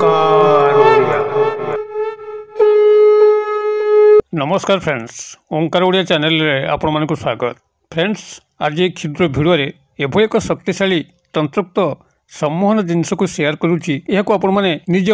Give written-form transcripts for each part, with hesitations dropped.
ओंकार ओडिया। नमस्कार फ्रेंड्स, ओंकार ओडिया चैनल रे आपण मानक स्वागत। फ्रेंड्स, आज एक क्षुद्र भिडियो रे एभो एक शक्तिशाली तंत्रोक्त सम्मोहन जिनस को शेयर करुच्ची। यह आपण माने निज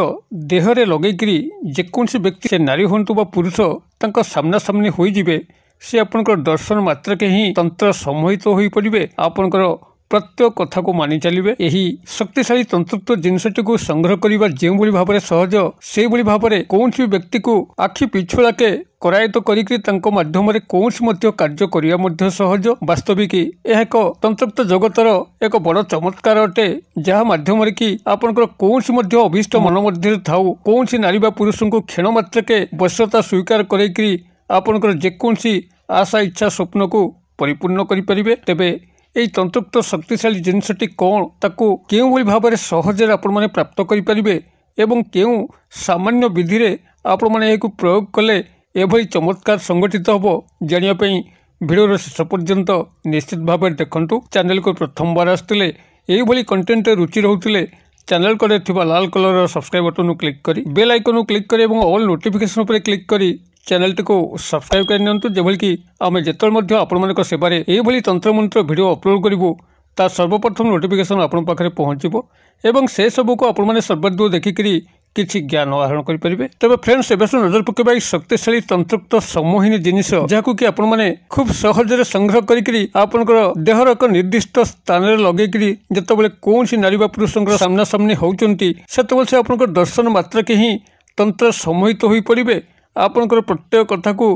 देहरे लगेकरी जेकोसी व्यक्ति से नारी हंतु बा पुरुष तांका सामना सामनी होई जिवे, से आपनकर दर्शन मात्र के ही तंत्र सम्मोहित होई पड़िबे। आपनकर प्रत्येक कथा को मानि चलिए। यही शक्तिशाली तंत्रोक्त जिनसटी को संग्रह करने जो भाव में सहज, से भाव में कौन व्यक्ति को आखि पिछुड़ाके करायत करध्यम कौन कार्य करने सहज। वास्तविक यह एक तंत्रोक्त जगतर एक बड़ चमत्कार अटे, जहाँ मध्यम कि आपंकर कौन अभीष्ट मन मध्य थाऊ कौन नारी बा पुरुष को क्षण मात्रके वश्यता स्वीकार करेकरी आपंकर जेकोसी आशा इच्छा स्वप्न को परिपूर्ण करें। तेबे यही तंत्रोक्त शक्तिशाली जिनसटी कौन, ताकू केउ भली भाव में सहजरे आपण माने प्राप्त करें एवं केउ सामान्य विधि रे आपण माने एको प्रयोग कले एभली चमत्कार संगठित होबो, जानियापई भिडियो शेष पर्यंत निश्चित भाव में देखंतु। चैनल को प्रथम बार आसतिले एही भली कंटेंट रुचि रहउतिले चैनल करे थिबा लाल कलर सब्सक्राइब बटन क्लिक करी बेल आइकन क्लिक करी एवं ऑल नोटिफिकेशन पर क्लिक करी चैनल टी को सब्सक्राइब कर नियंतु, जेभली कि आमे जेतल मध्य आपण मानक सेवारे एही भली तंत्र मंत्र वीडियो अपलोड करिवो ता सर्वप्रथम नोटिफिकेशन आपण पाखरे पहुंचबो एवं से सब को आपण माने सर्वदूर देखिकरी किछि ज्ञान आहरण करि परिबे। तबे फ्रेंड्स, एबेसु नजर पकेबा ई शक्तिशाली तंत्रोक्त सम्मोहिनी जिनिस, जाकु कि आपण माने खूब सहजरे संग्रह करिकरी आपनकर देहर एक निर्दिष्ट स्थान रे लगेकरी जतबेले कोनसी नारी बा पुरुषंकर सामना सामनी होउचंती सेतबेले से आपनकर दर्शन मात्र के ही तंत्र सम्मोहित होई पड़िबे। आपनकर प्रत्येक कथा को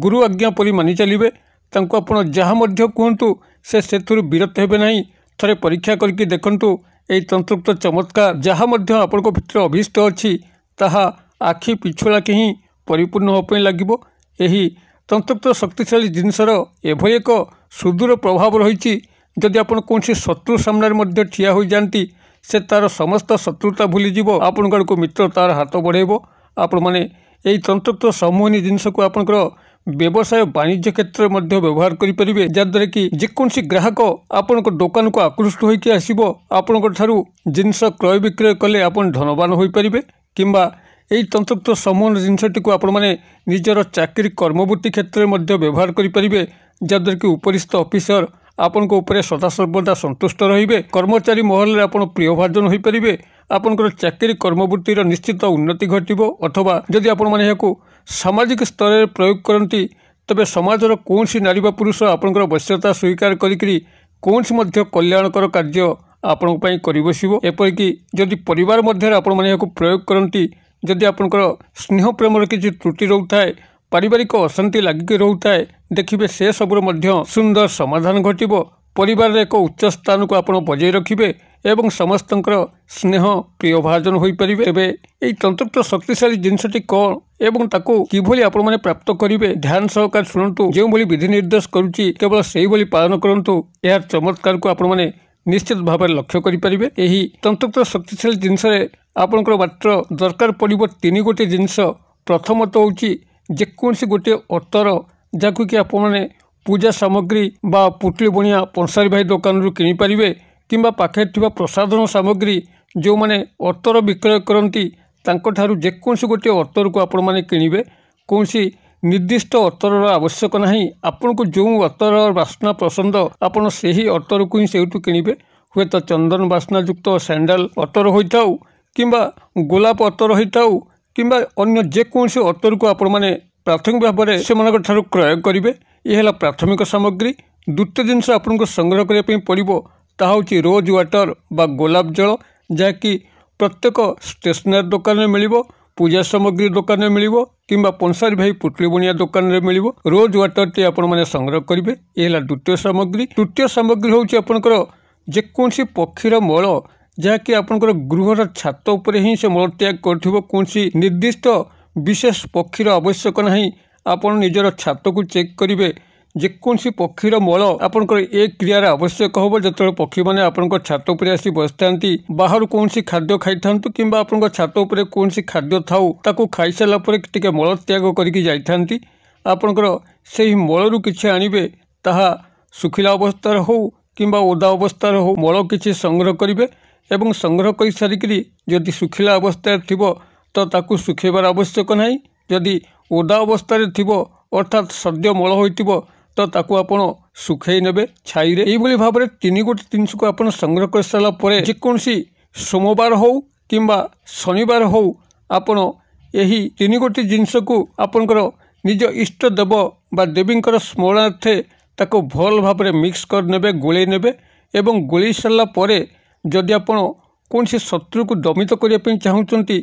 गुरु आज्ञा परि मानि चलिबे। तांको आपण जहाँ मध्य कहतु से सेथुरु विरत हेबे नहीं। थरे परीक्षा करके देखंतु एई तंत्रोक्त चमत्कार जहाँ मध्य आपण भितर अभीष्ट अच्छी ताहा आखि पिछुड़ा के ही परिपूर्ण होपई लागिबो। एही तंत्रोक्त शक्तिशाली जिनसर एभली एक सुदूर प्रभाव रही। जदि आपण कौन शत्रु सामने मध्य ठिया हो जाती से तार समस्त शत्रुता भूलीज, आपण को मित्र तार हाथ बढ़ेब। आपण माने यही तंत्रोक्त सम्मोहिनी जिनस को आपंकर व्यवसाय वाणिज्य क्षेत्र में व्यवहार करें, जहाद्वारा कि जेकोसी ग्राहक आपण दुकान को आकृष्ट होकर आसो आपण जिनस क्रय विक्रय कले आप धनवान हो पारे। किंबा यही तंत्रोक्त सम्मोहन जिनसटी को आपण माने निजर चाकरी कर्मवृत्ति क्षेत्र में व्यवहार करें, जहाद्वारा कि उपरिस्थ ऑफिसर आपण ऊपर सदा सर्वदा संतुष्ट रहिबे। कर्मचारी महल में आपण प्रियभाजन हो पारे। आपनकर चाकरी कर्मवृत्तिर निश्चित उन्नति घटिबो। अथवा जदि आपण माने याकू सामाजिक स्तर में प्रयोग करती तबे समाजर कौन नारी बा पुरुष आपनकर वश्यता स्वीकार करिकरी कौन कल्याणकर कार्य आपण पई करि बसिबो। एपरिकी जदि परिवार मध्य आपण माने याकू प्रयोग करती, जदि आपनकर स्नेह प्रेमर किछि त्रुटि रहउथाय, पारिवारिक अशांति लागिक रहउथाय, देखिबे से सबुर मध्य सुंदर समाधान घटिबो। परिवार रे एक उच्च स्थान को आपण बजाय रखिबे एवं समस्तंकर स्नेह प्रियभाजन हो पारे। तेबे एई तंत्रोक्त शक्तिशाली जिनसटी कौन एवं ताको किभली आपण माने प्राप्त करिवे, ध्यान सहकार शुणु। जो भली विधि निर्देश करुच्ची केवल सेही भली पालन करंतु। यार चमत्कार को आपण माने निश्चित भाव में लक्ष्य करें। यही तंत्रोक्त शक्तिशाली जिनस आपंकर मात्र दरकार पड़ो तीन गोटे जिनस। प्रथमत हूँ जेकोसी गोटे अतर, जहाँकि कि आपने पूजा सामग्री बा पुटली बणिया पंसारी भाई दुकान रू किनी पारिबे। किंबा पाखे थिबा प्रसाधन सामग्री जो माने अतर विक्रय करती तांको जेकोसी गोटे अतर को आपण माने किनिबे। कौनसी निर्दिष्ट अतर आवश्यक नहीं। आपन को जो अतर बास्ना पसंद आपन सेही अतर को ही सेठू किनिबे। हुए तो चंदन बास्ना युक्त सैंडल अतर होइताउ किंबा गोलाप अतर होइताउ किंबा अन्य जेकोसी अतर को आपण माने प्राथमिक भाव में से क्रय करेंगे। यह है प्राथमिक सामग्री। द्वितीय जिनस आपन को संग्रह करने पड़ो ताहा होची रोज वाटर बा गोलाप जल, जहाँकि प्रत्येक स्टेशनरी दुकान में मिलिबो, पूजा सामग्री दुकान में मिलिबो किंबा पंसारी भाई पुटली बणिया दुकान में मिलिबो। रोज वाटर टी आपण माने संग्रह करेंगे। यह है द्वितीय सामग्री। तृतीय सामग्री होची आपनकर जेकोसी पक्षीर मल, जहाँकि आपनकर गृहर छात उपरे ही से मल त्याग करथिबो। कोनसी निर्दिष्ट विशेष पक्षीर आवश्यक नहीं। आपण निजर छात को चेक करेंगे। जेकोसी पक्षीर मल आपंकर एक क्रियार आवश्यक होब जो पक्षी मैंने आपंकर छात उपर आसी बस था बाहर कौन खाद्य खाई था कि छात उपर कौन खाद्य थाऊ ताकू खाई सारा टे मल त्याग करके जाती आपंकर से मलू कि आणवे ताहा सुखिला अवस्था हो कि ओदा अवस्था हो मल किसी संग्रह करेंगे। एवं संग्रह कर सारिकी जदि सुखिला अवस्था थिबो तो ताकू सुखेबार आवश्यक नहीं। जदि ओदा अवस्था थिबो अर्थात सद्य मल होइतिबो तो ताकू आपण सुखई नेबे छाई रे। एई भली भाबरे 3 गोटी जिनिस को आपण संग्रह कर साला परे जेकोसी सोमवार हो किंबा शनिवार हो आपण एही 3 गोटी जिनिस को आपनकर निज इष्ट देव बा देवींकर स्मरणार्थे ताको भल भाबरे मिक्स कर नेबे गोले नेबे एवं गोले साला परे जदि आपण कोनसी शत्रु को दमित करिया पे चाहुचंती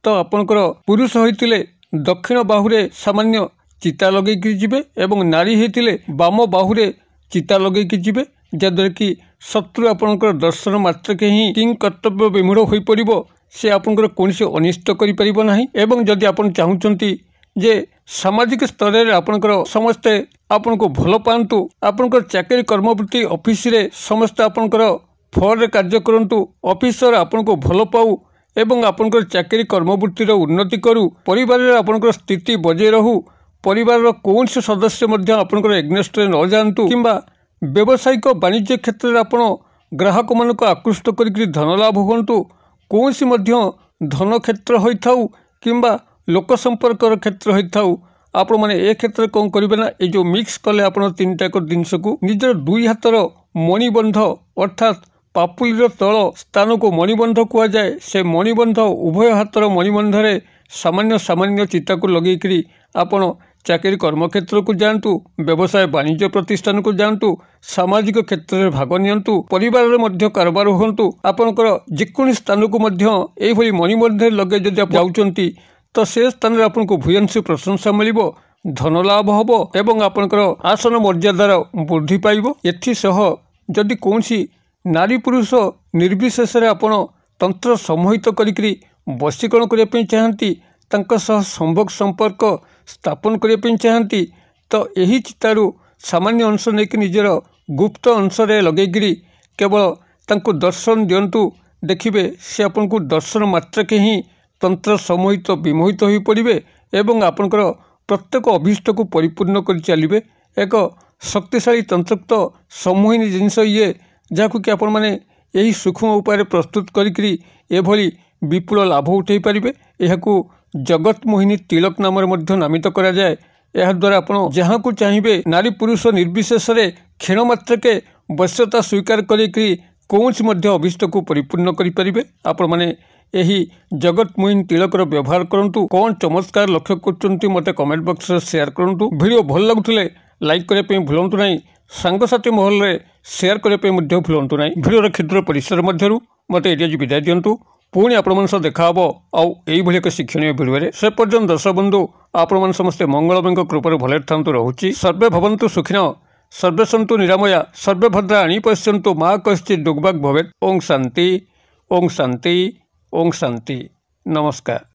तो आपनकर पुरुष होइतिले दक्षिण बाहुरे सामान्य चिता लगेकी जिबे एवं नारी होइतिले बाम बाहुरे चिता लगेकी जिबे जद्वारा कि शत्रु आपनकर दर्शन मात्र के ही किंग कर्तव्य विमूढ़ होई पड़िबो से आपनकर कोनसी अनिष्ट करि परिबो नाही। एवं जदि आपण चाहुचंती जे सामाजिक स्तर रे आपनकर समस्ते आपनको भल पांतु आपनकर चाकरी कर्मवृत्ति ऑफिस रे समस्त आपनकर फल कार्य करंतु ऑफिसर आपनको भल पाऊ एवं आपनकर चाकरी कर्मवृत्तिर उन्नति करू परिवार रे आपनकर स्थिति बजे रहू परिवार कौन से सदस्य मध्य आपनकर एग्नेस्ट रे न जानतु किंबा व्यावसायिक वाणिज्य क्षेत्र रे आपण ग्राहक मान को आकृष्ट करिक धन लाभ होंतु कौन सी मध्य धन क्षेत्र होइथाउ किंबा लोक संपर्क क्षेत्र होइथाउ आपण माने ए क्षेत्र कौन करिवे ना ए जो मिक्स कले आपण 3टा जिनिस को निजर 2 हाथर मणिबंध अर्थात पापुलीर तल स्थान को मणिबंध कुआ जाए। से मणिबंध उभय हाथर मणिबंध रे सामान्य सामान्य चिता को लगेकरी आपण चाकरी कर्मक्षेत्र को जातु व्यवसाय वाणिज्य प्रतिष्ठान को जातु सामाजिक क्षेत्र में भाग नियंतु परिवार रे मध्य कारबार होंतु आपनकर जेकोनी स्थान को मध्य एई भली मणिबंध लगे जदि आप जाउचंती तो से स्थान रे आपनको भूयंशी प्रशंसा मिलिबो धन लाभ हबो एवं आपनकर आसन मर्यादार वृद्धि पाइबो। एथि सह जदि कोनसी नारी पुरुष निर्विशेष रे आपण तंत्र सम्मोहित करिकरी वशीकरण करिया पे चाहंती तांका सह संभोग संपर्क स्थापन करिया चाहती तो यही चितारू सामान्य अंश नहीं निजर गुप्त अंश रे लगेगिरी केवल तांको दर्शन दियंतु देखिबे से आपन को दर्शन मात्र के ही तंत्र सम्मोहित विमोहित हो पड़े एवं आपनकर प्रत्येक अभीष्ट को परिपूर्ण कर चलिए। एक शक्तिशाली तंत्रोक्त सम्मोहिनी जिनस ये जहाँ कि आपण माने यही सूक्ष्म उपाय प्रस्तुत करी एभली विपुल लाभ उठे पारे। यह जगत मोहिनी तिलक नाम नामित करा जाए। यह द्वारा आपण जहाँ को चाहिए नारी पुरुष निर्विशेष रे क्षण मात्र के वश्यता स्वीकार करी कौन अभीष्ट को परिपूर्ण करें। आपण माने यही जगत मोहिनी तिलकर व्यवहार करूँ। कौन चमत्कार लक्ष्य कर मत कमेंट बॉक्स में शेयर करूँ। वीडियो भल लगुले लाइक करने भूलु ना सांगसाथी महल में शेयर करने भूलु ना। वीडियो क्षुद्र परिसर मध्य मत एरिया विदाय दिंतु पुणी आपण देखा आउ एक शिक्षणीय भिडियो से पर्यटन दर्शक बंधु आपण समस्ते मंगलमय कृपा भले था रोचे। सर्वे भवन्तु सुखिन सर्वे सन्तु निरामया सर्वे भद्राणि पश्यन्तु मा कश्चित् दुर्भाग् भवेत्। ओं शांति ओं शांति ओं शांति। नमस्कार।